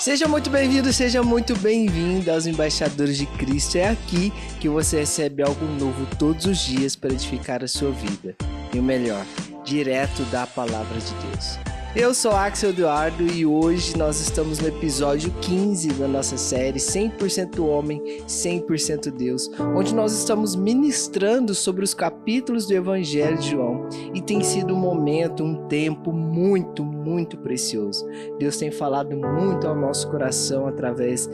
Seja muito bem-vindo, seja muito bem-vinda aos Embaixadores de Cristo. É aqui que você recebe algo novo todos os dias para edificar a sua vida. E o melhor, direto da Palavra de Deus. Eu sou Axel Eduardo e hoje nós estamos no episódio 15 da nossa série 100% Homem, 100% Deus, onde nós estamos ministrando sobre os capítulos do Evangelho de João e tem sido um momento, um tempo muito precioso. Deus tem falado muito ao nosso coração através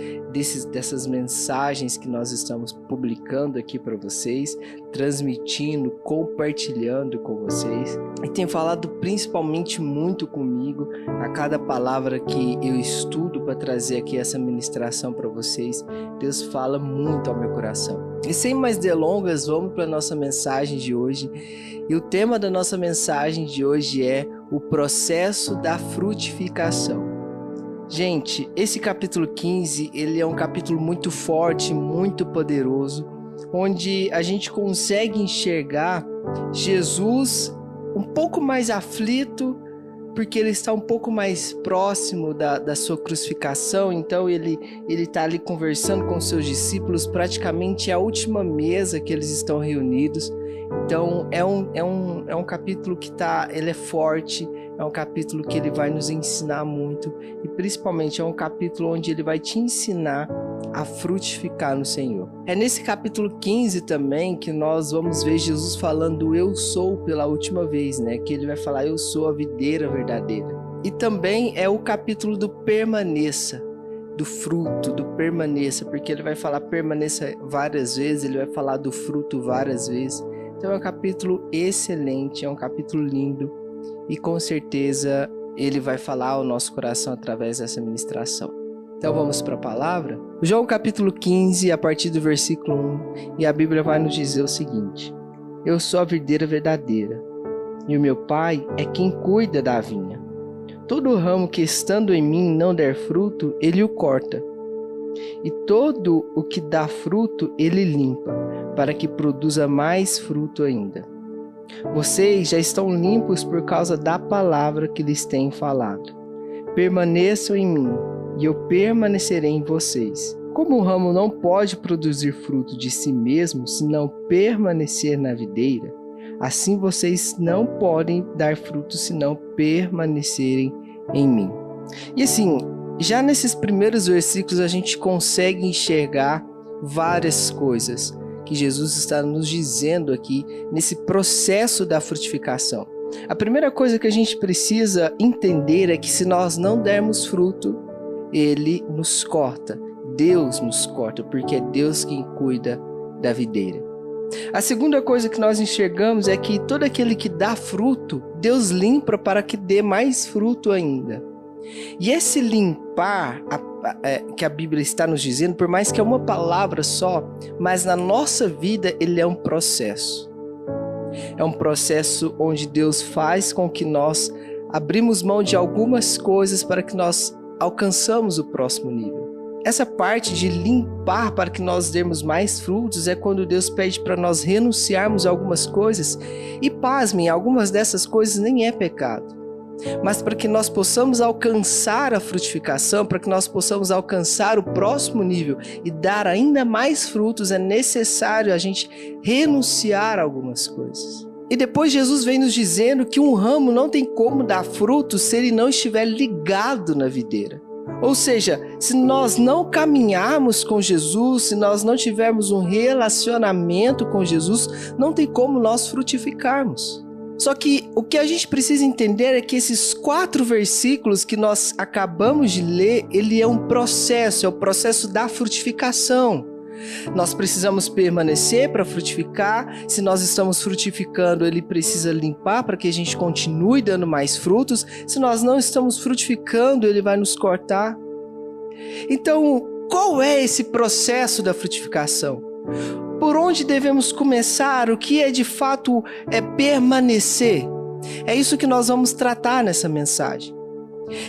dessas mensagens que nós estamos publicando aqui para vocês, transmitindo, compartilhando com vocês e tem falado principalmente muito comigo a cada palavra que eu estudo para trazer aqui essa ministração para vocês. Deus fala muito ao meu coração. E sem mais delongas, vamos para a nossa mensagem de hoje. E o tema da nossa mensagem de hoje é o processo da frutificação. Gente, esse capítulo 15, ele é um capítulo muito forte, muito poderoso, onde a gente consegue enxergar Jesus um pouco mais aflito, porque ele está um pouco mais próximo da sua crucificação. Então ele está ali conversando com seus discípulos, praticamente é a última mesa que eles estão reunidos. Então é um capítulo que ele é forte, é um capítulo que ele vai nos ensinar muito e principalmente é um capítulo onde ele vai te ensinar a frutificar no Senhor. É nesse capítulo 15 também que nós vamos ver Jesus falando eu sou pela última vez, né? Que ele vai falar eu sou a videira verdadeira. E também é o capítulo do permaneça, do fruto, do permaneça, porque ele vai falar permaneça várias vezes, ele vai falar do fruto várias vezes. Então é um capítulo excelente, é um capítulo lindo e com certeza ele vai falar ao nosso coração através dessa ministração. Então vamos para a palavra? João capítulo 15, a partir do versículo 1, e a Bíblia vai nos dizer o seguinte: eu sou a videira verdadeira, e o meu Pai é quem cuida da vinha. Todo ramo que estando em mim não der fruto, ele o corta, e todo o que dá fruto, ele limpa, para que produza mais fruto ainda. Vocês já estão limpos por causa da palavra que lhes tenho falado. Permaneçam em mim, e eu permanecerei em vocês. Como o ramo não pode produzir fruto de si mesmo se não permanecer na videira, assim vocês não podem dar fruto se não permanecerem em mim. E assim, já nesses primeiros versículos a gente consegue enxergar várias coisas que Jesus está nos dizendo aqui nesse processo da frutificação. A primeira coisa que a gente precisa entender é que se nós não dermos fruto, ele nos corta, Deus nos corta, porque é Deus quem cuida da videira. A segunda coisa que nós enxergamos é que todo aquele que dá fruto, Deus limpa para que dê mais fruto ainda. E esse limpar que a Bíblia está nos dizendo, por mais que é uma palavra só, mas na nossa vida ele é um processo. É um processo onde Deus faz com que nós abrimos mão de algumas coisas para que nós alcançamos o próximo nível. Essa parte de limpar para que nós demos mais frutos é quando Deus pede para nós renunciarmos a algumas coisas e pasmem, algumas dessas coisas nem é pecado. Mas para que nós possamos alcançar a frutificação, para que nós possamos alcançar o próximo nível e dar ainda mais frutos, é necessário a gente renunciar a algumas coisas. E depois Jesus vem nos dizendo que um ramo não tem como dar fruto se ele não estiver ligado na videira. Ou seja, se nós não caminharmos com Jesus, se nós não tivermos um relacionamento com Jesus, não tem como nós frutificarmos. Só que o que a gente precisa entender é que esses 4 versículos que nós acabamos de ler, ele é um processo, é o processo da frutificação. Nós precisamos permanecer para frutificar. Se nós estamos frutificando, ele precisa limpar para que a gente continue dando mais frutos. Se nós não estamos frutificando, ele vai nos cortar. Então, qual é esse processo da frutificação? Por onde devemos começar? O que é de fato permanecer? É isso que nós vamos tratar nessa mensagem.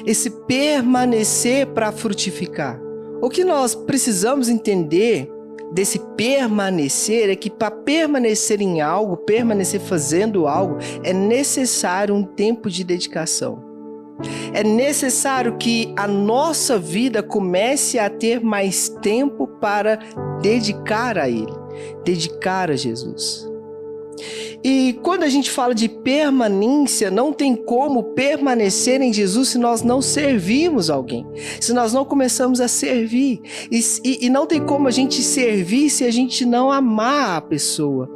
Esse permanecer para frutificar. O que nós precisamos entender desse permanecer é que para permanecer em algo, permanecer fazendo algo, é necessário um tempo de dedicação. É necessário que a nossa vida comece a ter mais tempo para dedicar a Ele, dedicar a Jesus. E quando a gente fala de permanência, não tem como permanecer em Jesus se nós não servirmos alguém, se nós não começamos a servir. E não tem como a gente servir se a gente não amar a pessoa,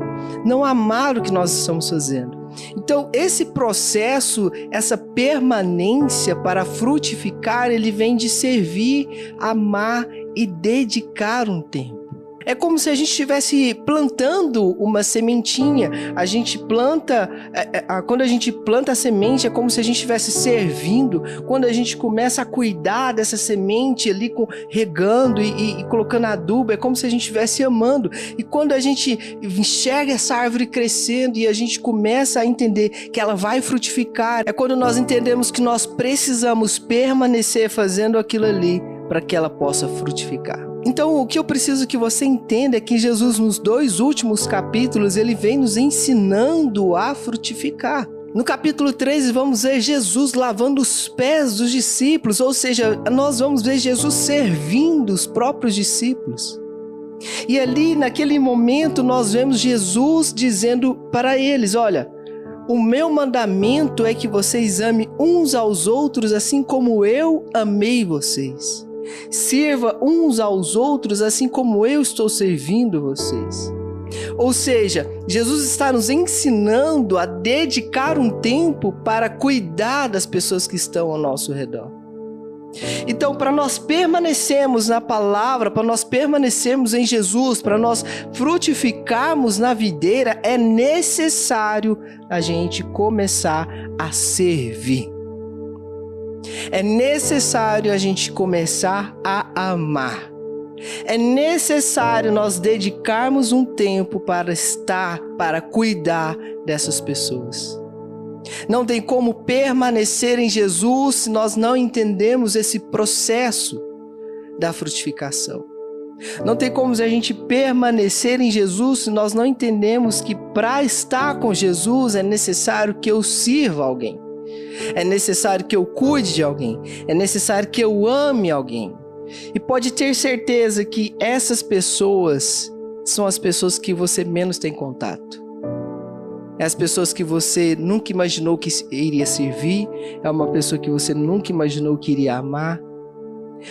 não amar o que nós estamos fazendo. Então, esse processo, essa permanência para frutificar, ele vem de servir, amar e dedicar um tempo. É como se a gente estivesse plantando uma sementinha. A gente planta, quando a gente planta a semente, é como se a gente estivesse servindo. Quando a gente começa a cuidar dessa semente ali, regando e colocando adubo, é como se a gente estivesse amando. E quando a gente enxerga essa árvore crescendo e a gente começa a entender que ela vai frutificar, é quando nós entendemos que nós precisamos permanecer fazendo aquilo ali para que ela possa frutificar. Então, o que eu preciso que você entenda é que Jesus, nos 2 últimos capítulos, ele vem nos ensinando a frutificar. No capítulo 13, vamos ver Jesus lavando os pés dos discípulos, ou seja, nós vamos ver Jesus servindo os próprios discípulos. E ali, naquele momento, nós vemos Jesus dizendo para eles: olha, o meu mandamento é que vocês amem uns aos outros assim como eu amei vocês. Sirva uns aos outros assim como eu estou servindo vocês. Ou seja, Jesus está nos ensinando a dedicar um tempo para cuidar das pessoas que estão ao nosso redor. Então, para nós permanecermos na palavra, para nós permanecermos em Jesus, para nós frutificarmos na videira, é necessário a gente começar a servir. É necessário a gente começar a amar. É necessário nós dedicarmos um tempo para cuidar dessas pessoas. Não tem como permanecer em Jesus se nós não entendemos esse processo da frutificação. Não tem como a gente permanecer em Jesus se nós não entendemos que para estar com Jesus é necessário que eu sirva alguém. É necessário que eu cuide de alguém. É necessário que eu ame alguém. E pode ter certeza que essas pessoas são as pessoas que você menos tem contato. É as pessoas que você nunca imaginou que iria servir. É uma pessoa que você nunca imaginou que iria amar.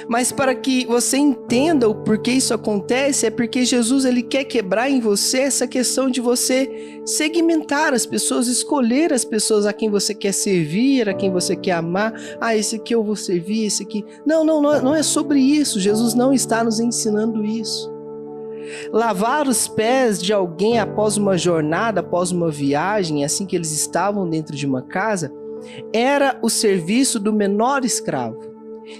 Mas para que você entenda o porquê isso acontece, é porque Jesus ele quer quebrar em você essa questão de você segmentar as pessoas, escolher as pessoas a quem você quer servir, a quem você quer amar. Ah, esse aqui eu vou servir, esse aqui... Não é sobre isso. Jesus não está nos ensinando isso. Lavar os pés de alguém após uma jornada, após uma viagem, assim que eles estavam dentro de uma casa, era o serviço do menor escravo.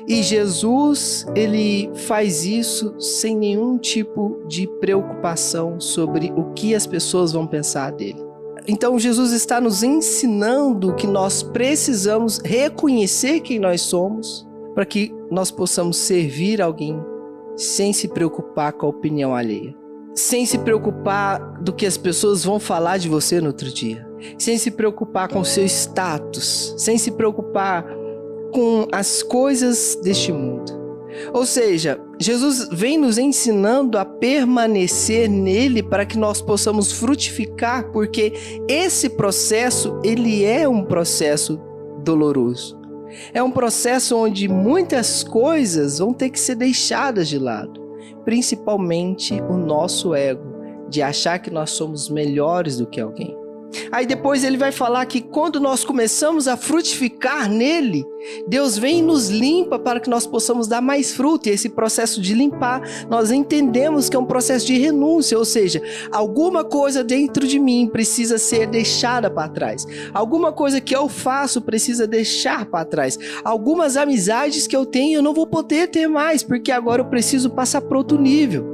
E Jesus, ele faz isso sem nenhum tipo de preocupação sobre o que as pessoas vão pensar dele. Então Jesus está nos ensinando que nós precisamos reconhecer quem nós somos para que nós possamos servir alguém sem se preocupar com a opinião alheia. Sem se preocupar do que as pessoas vão falar de você no outro dia. Sem se preocupar com o seu status. Sem se preocupar com as coisas deste mundo. Ou seja, Jesus vem nos ensinando a permanecer nele para que nós possamos frutificar, porque esse processo, ele é um processo doloroso. É um processo onde muitas coisas vão ter que ser deixadas de lado, principalmente o nosso ego, de achar que nós somos melhores do que alguém. Aí depois ele vai falar que quando nós começamos a frutificar nele, Deus vem e nos limpa para que nós possamos dar mais fruto. E esse processo de limpar, nós entendemos que é um processo de renúncia, ou seja, alguma coisa dentro de mim precisa ser deixada para trás. Alguma coisa que eu faço precisa deixar para trás. Algumas amizades que eu tenho eu não vou poder ter mais, porque agora eu preciso passar para outro nível.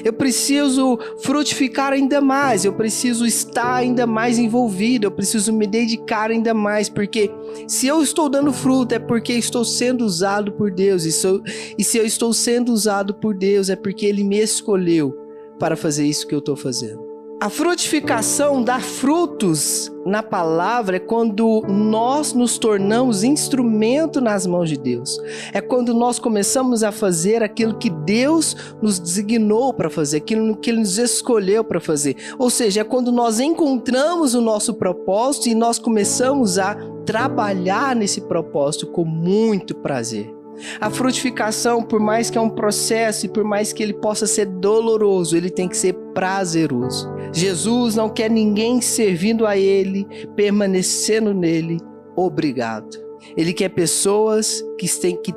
Eu preciso frutificar ainda mais, eu preciso estar ainda mais envolvido, eu preciso me dedicar ainda mais, porque se eu estou dando fruto é porque estou sendo usado por Deus, e se eu estou sendo usado por Deus é porque Ele me escolheu para fazer isso que eu estou fazendo. A frutificação dá frutos na palavra é quando nós nos tornamos instrumento nas mãos de Deus. É quando nós começamos a fazer aquilo que Deus nos designou para fazer, aquilo que Ele nos escolheu para fazer. Ou seja, é quando nós encontramos o nosso propósito e nós começamos a trabalhar nesse propósito com muito prazer. A frutificação, por mais que é um processo e por mais que ele possa ser doloroso, ele tem que ser prazeroso. Jesus não quer ninguém servindo a ele, permanecendo nele, obrigado. Ele quer pessoas que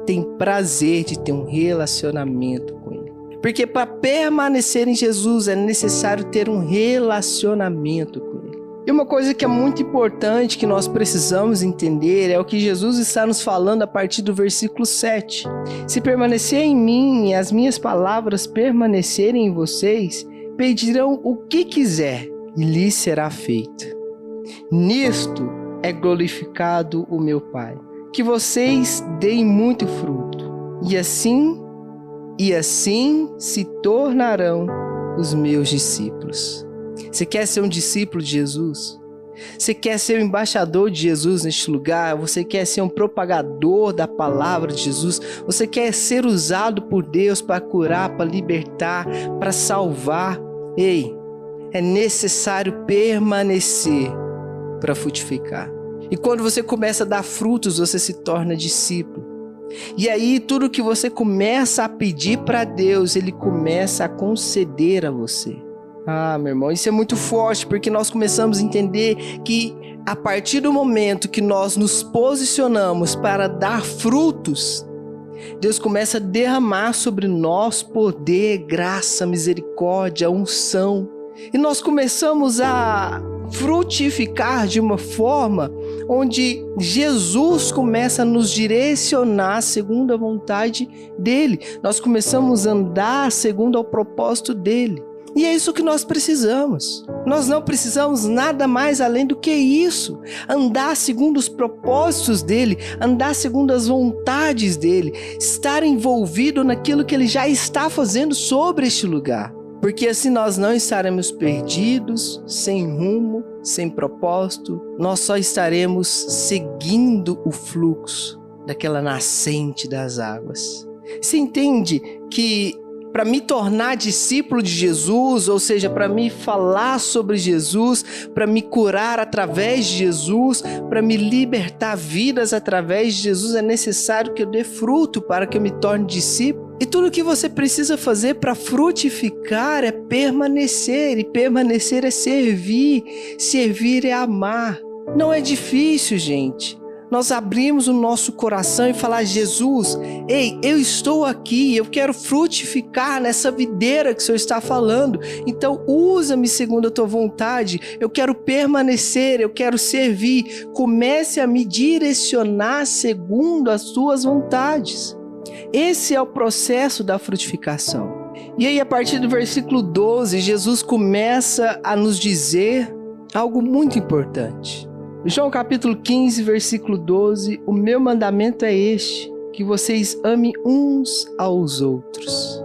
têm prazer de ter um relacionamento com ele. Porque para permanecer em Jesus é necessário ter um relacionamento com ele. E uma coisa que é muito importante que nós precisamos entender é o que Jesus está nos falando a partir do versículo 7. Se permanecer em mim e as minhas palavras permanecerem em vocês, pedirão o que quiser e lhes será feito. Nisto é glorificado o meu Pai, que vocês deem muito fruto, e assim se tornarão os meus discípulos. Você quer ser um discípulo de Jesus? Você quer ser um embaixador de Jesus neste lugar? Você quer ser um propagador da palavra de Jesus? Você quer ser usado por Deus para curar, para libertar, para salvar? Ei, é necessário permanecer para frutificar. E quando você começa a dar frutos, você se torna discípulo. E aí tudo que você começa a pedir para Deus, Ele começa a conceder a você. Ah, meu irmão, isso é muito forte, porque nós começamos a entender que a partir do momento que nós nos posicionamos para dar frutos, Deus começa a derramar sobre nós poder, graça, misericórdia, unção. E nós começamos a frutificar de uma forma onde Jesus começa a nos direcionar segundo a vontade dEle. Nós começamos a andar segundo ao propósito dEle. E é isso que nós precisamos. Nós não precisamos nada mais além do que isso. Andar segundo os propósitos dEle, andar segundo as vontades dEle, estar envolvido naquilo que Ele já está fazendo sobre este lugar. Porque assim nós não estaremos perdidos, sem rumo, sem propósito. Nós só estaremos seguindo o fluxo daquela nascente das águas. Você entende que para me tornar discípulo de Jesus, ou seja, para me falar sobre Jesus, para me curar através de Jesus, para me libertar vidas através de Jesus, é necessário que eu dê fruto para que eu me torne discípulo. E tudo o que você precisa fazer para frutificar é permanecer, e permanecer é servir, servir é amar. Não é difícil, gente. Nós abrimos o nosso coração e falar: Jesus, ei, eu estou aqui, eu quero frutificar nessa videira que o Senhor está falando, então usa-me segundo a tua vontade, eu quero permanecer, eu quero servir, comece a me direcionar segundo as tuas vontades. Esse é o processo da frutificação. E aí, a partir do versículo 12, Jesus começa a nos dizer algo muito importante. João capítulo 15, versículo 12, o meu mandamento é este, que vocês amem uns aos outros.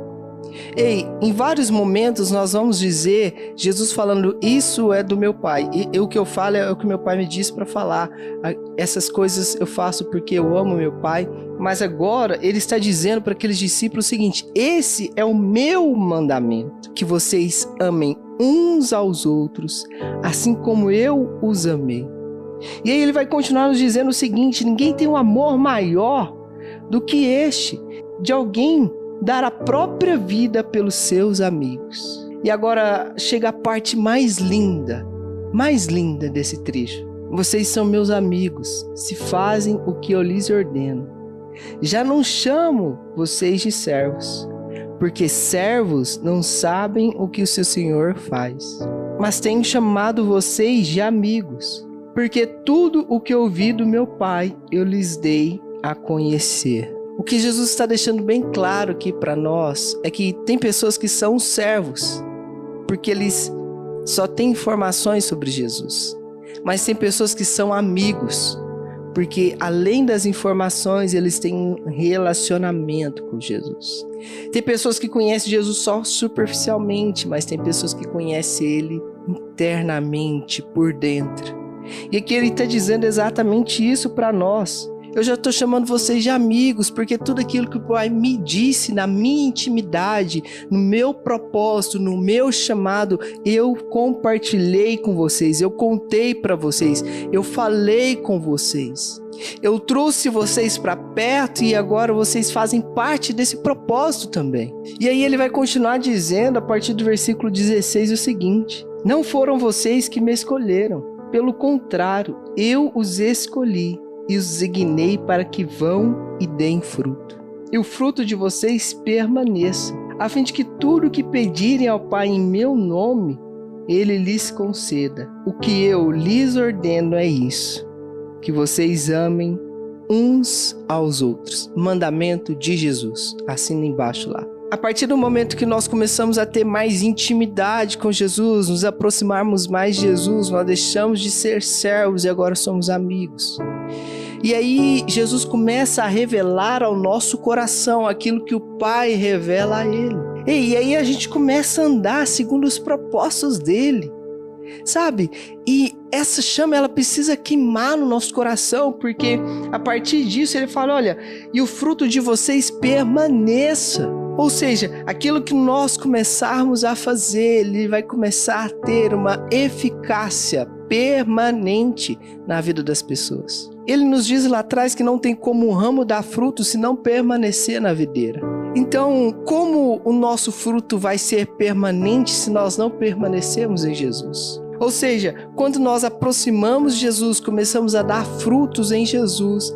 Ei, em vários momentos nós vamos dizer, Jesus falando, isso é do meu Pai, e o que eu falo é o que meu Pai me disse para falar, essas coisas eu faço porque eu amo meu Pai, mas agora Ele está dizendo para aqueles discípulos o seguinte, esse é o meu mandamento, que vocês amem uns aos outros, assim como eu os amei. E aí Ele vai continuar nos dizendo o seguinte, ninguém tem um amor maior do que este, de alguém dar a própria vida pelos seus amigos. E agora chega a parte mais linda desse trecho. Vocês são meus amigos, se fazem o que eu lhes ordeno. Já não chamo vocês de servos, porque servos não sabem o que o seu Senhor faz. Mas tenho chamado vocês de amigos, porque tudo o que ouvi do meu Pai eu lhes dei a conhecer. O que Jesus está deixando bem claro aqui para nós é que tem pessoas que são servos, porque eles só têm informações sobre Jesus. Mas tem pessoas que são amigos, porque além das informações, eles têm um relacionamento com Jesus. Tem pessoas que conhecem Jesus só superficialmente, mas tem pessoas que conhecem Ele internamente, por dentro. E aqui ele está dizendo exatamente isso para nós. Eu já estou chamando vocês de amigos, porque tudo aquilo que o Pai me disse na minha intimidade, no meu propósito, no meu chamado, eu compartilhei com vocês, eu contei para vocês, eu falei com vocês. Eu trouxe vocês para perto e agora vocês fazem parte desse propósito também. E aí ele vai continuar dizendo, a partir do versículo 16, o seguinte: não foram vocês que me escolheram, pelo contrário, eu os escolhi e os designei para que vão e deem fruto. E o fruto de vocês permaneça, a fim de que tudo o que pedirem ao Pai em meu nome, Ele lhes conceda. O que eu lhes ordeno é isso, que vocês amem uns aos outros. Mandamento de Jesus. Assina embaixo lá. A partir do momento que nós começamos a ter mais intimidade com Jesus, nos aproximarmos mais de Jesus, nós deixamos de ser servos e agora somos amigos. E aí Jesus começa a revelar ao nosso coração aquilo que o Pai revela a Ele. E aí a gente começa a andar segundo os propósitos dEle, sabe? E essa chama, ela precisa queimar no nosso coração, porque a partir disso Ele fala, olha, e o fruto de vocês permaneça. Ou seja, aquilo que nós começarmos a fazer, ele vai começar a ter uma eficácia permanente na vida das pessoas. Ele nos diz lá atrás que não tem como um ramo dar fruto se não permanecer na videira. Então, como o nosso fruto vai ser permanente se nós não permanecermos em Jesus? Ou seja, quando nós aproximamos de Jesus, começamos a dar frutos em Jesus,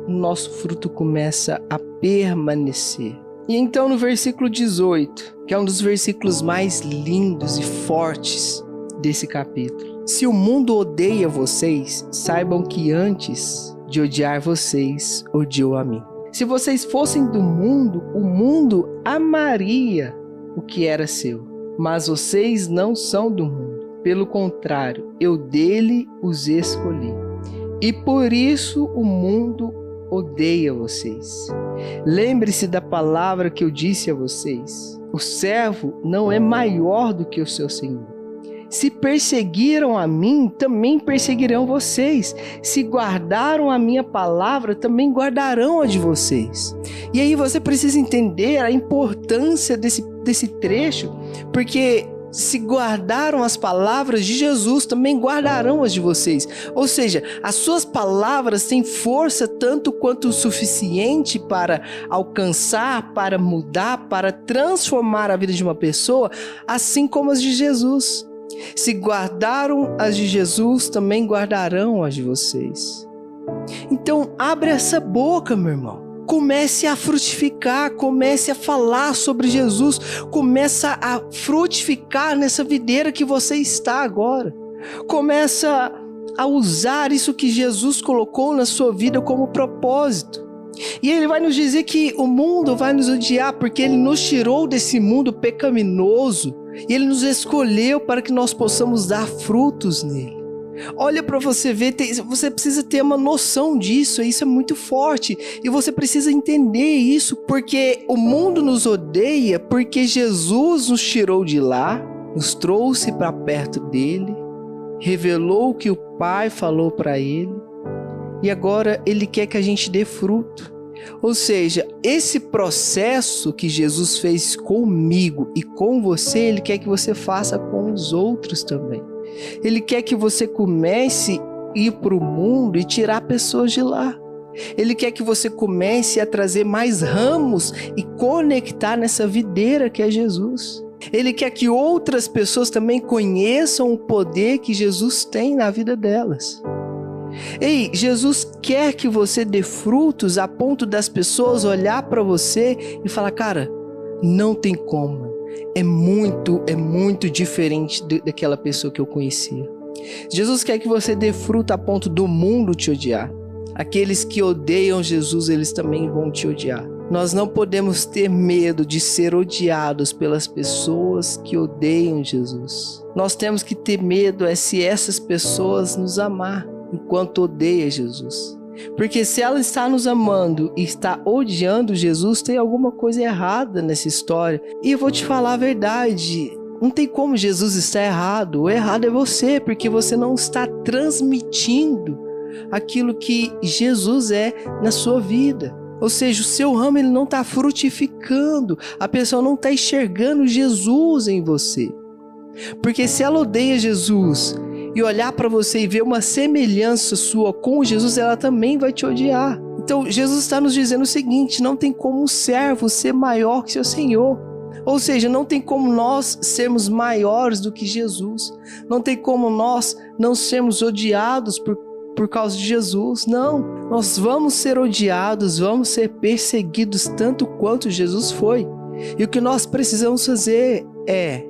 o nosso fruto começa a permanecer. E então no versículo 18, que é um dos versículos mais lindos e fortes desse capítulo. Se o mundo odeia vocês, saibam que antes de odiar vocês, odiou a mim. Se vocês fossem do mundo, o mundo amaria o que era seu. Mas vocês não são do mundo. Pelo contrário, eu dele os escolhi. E por isso o mundo odeia vocês. Lembre-se da palavra que eu disse a vocês. O servo não é maior do que o seu senhor. Se perseguiram a mim, também perseguirão vocês. Se guardaram a minha palavra, também guardarão a de vocês. E aí você precisa entender a importância desse trecho, porque se guardaram as palavras de Jesus, também guardarão as de vocês. Ou seja, as suas palavras têm força tanto quanto o suficiente para alcançar, para mudar, para transformar a vida de uma pessoa, assim como as de Jesus. Se guardaram as de Jesus, também guardarão as de vocês. Então, abre essa boca, meu irmão. Comece a frutificar, comece a falar sobre Jesus, começa a frutificar nessa videira que você está agora. Começa a usar isso que Jesus colocou na sua vida como propósito. E ele vai nos dizer que o mundo vai nos odiar porque ele nos tirou desse mundo pecaminoso e ele nos escolheu para que nós possamos dar frutos nele. Olha para você ver, você precisa ter uma noção disso, isso é muito forte. E você precisa entender isso, porque o mundo nos odeia porque Jesus nos tirou de lá, nos trouxe para perto dele, revelou o que o Pai falou para ele, e agora ele quer que a gente dê fruto. Ou seja, esse processo que Jesus fez comigo e com você, ele quer que você faça com os outros também. Ele quer que você comece a ir para o mundo e tirar pessoas de lá. Ele quer que você comece a trazer mais ramos e conectar nessa videira que é Jesus. Ele quer que outras pessoas também conheçam o poder que Jesus tem na vida delas. Ei, Jesus quer que você dê frutos a ponto das pessoas olhar para você e falar, cara, não tem como. É muito diferente daquela pessoa que eu conhecia. Jesus quer que você dê fruto a ponto do mundo te odiar. Aqueles que odeiam Jesus, eles também vão te odiar. Nós não podemos ter medo de ser odiados pelas pessoas que odeiam Jesus. Nós temos que ter medo se essas pessoas nos amar enquanto odeia Jesus. Porque se ela está nos amando e está odiando Jesus, tem alguma coisa errada nessa história. E eu vou te falar a verdade, Não tem como Jesus estar errado. O errado é você, porque você não está transmitindo aquilo que Jesus é na sua vida. Ou seja, o seu ramo ele não está frutificando. A pessoa não está enxergando Jesus em você. Porque se ela odeia Jesus e olhar para você e ver uma semelhança sua com Jesus, ela também vai te odiar. Então Jesus está nos dizendo o seguinte: não tem como um servo ser maior que seu Senhor. Ou seja, não tem como nós sermos maiores do que Jesus. Não tem como nós não sermos odiados por causa de Jesus. Não, nós vamos ser odiados, vamos ser perseguidos tanto quanto Jesus foi. E o que nós precisamos fazer é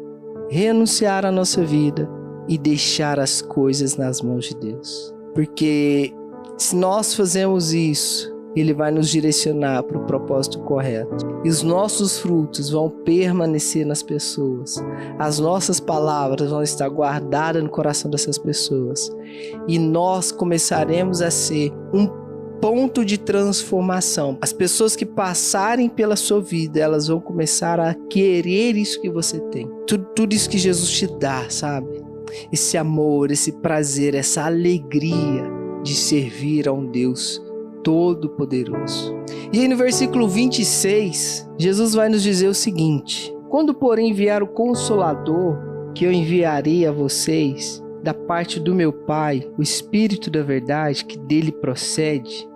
renunciar à nossa vida e deixar as coisas nas mãos de Deus. Porque se nós fazemos isso, Ele vai nos direcionar para o propósito correto. E os nossos frutos vão permanecer nas pessoas. As nossas palavras vão estar guardadas no coração dessas pessoas. E nós começaremos a ser um ponto de transformação. As pessoas que passarem pela sua vida, elas vão começar a querer isso que você tem. Tudo isso que Jesus te dá, sabe? Esse amor, esse prazer, essa alegria de servir a um Deus Todo-Poderoso. E aí no versículo 26, Jesus vai nos dizer o seguinte: quando porém vier o Consolador, que eu enviarei a vocês, da parte do meu Pai, o Espírito da verdade, que dele procede,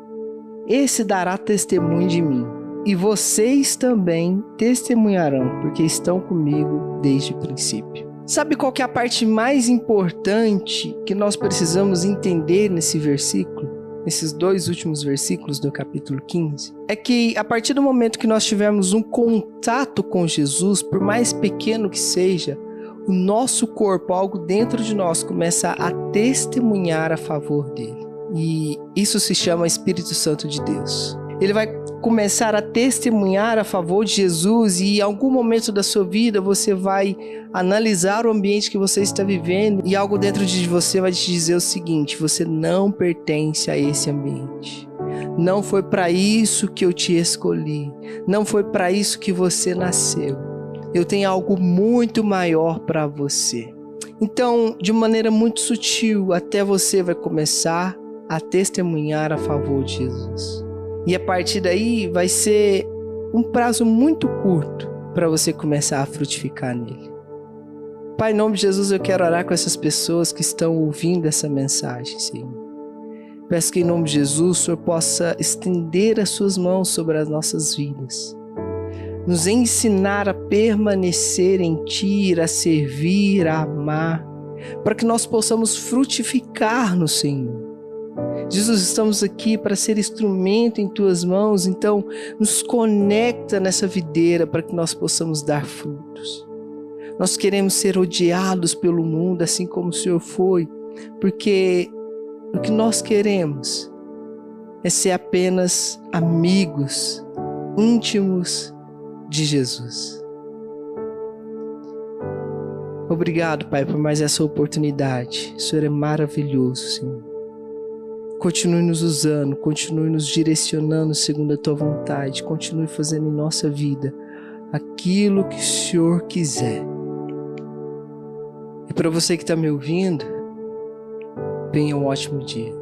esse dará testemunho de mim. E vocês também testemunharão, porque estão comigo desde o princípio. Sabe qual que é a parte mais importante que nós precisamos entender nesse versículo? Nesses dois últimos versículos do capítulo 15? É que a partir do momento que nós tivermos um contato com Jesus, por mais pequeno que seja, o nosso corpo, algo dentro de nós, começa a testemunhar a favor dele. E isso se chama Espírito Santo de Deus. Ele vai começar a testemunhar a favor de Jesus e em algum momento da sua vida você vai analisar o ambiente que você está vivendo e algo dentro de você vai te dizer o seguinte: você não pertence a esse ambiente. Não foi para isso que eu te escolhi. Não foi para isso que você nasceu. Eu tenho algo muito maior para você. Então, de maneira muito sutil, até você vai começar a testemunhar a favor de Jesus. E a partir daí vai ser um prazo muito curto para você começar a frutificar nele. Pai, em nome de Jesus, eu quero orar com essas pessoas que estão ouvindo essa mensagem, Senhor. Peço que em nome de Jesus o Senhor possa estender as suas mãos sobre as nossas vidas. Nos ensinar a permanecer em Ti, a servir, a amar, para que nós possamos frutificar no Senhor. Jesus, estamos aqui para ser instrumento em Tuas mãos, então nos conecta nessa videira para que nós possamos dar frutos. Nós queremos ser odiados pelo mundo, assim como o Senhor foi, porque o que nós queremos é ser apenas amigos íntimos de Jesus. Obrigado, Pai, por mais essa oportunidade. O Senhor é maravilhoso, Senhor. Continue nos usando, continue nos direcionando segundo a Tua vontade, continue fazendo em nossa vida aquilo que o Senhor quiser. E para você que está me ouvindo, tenha um ótimo dia.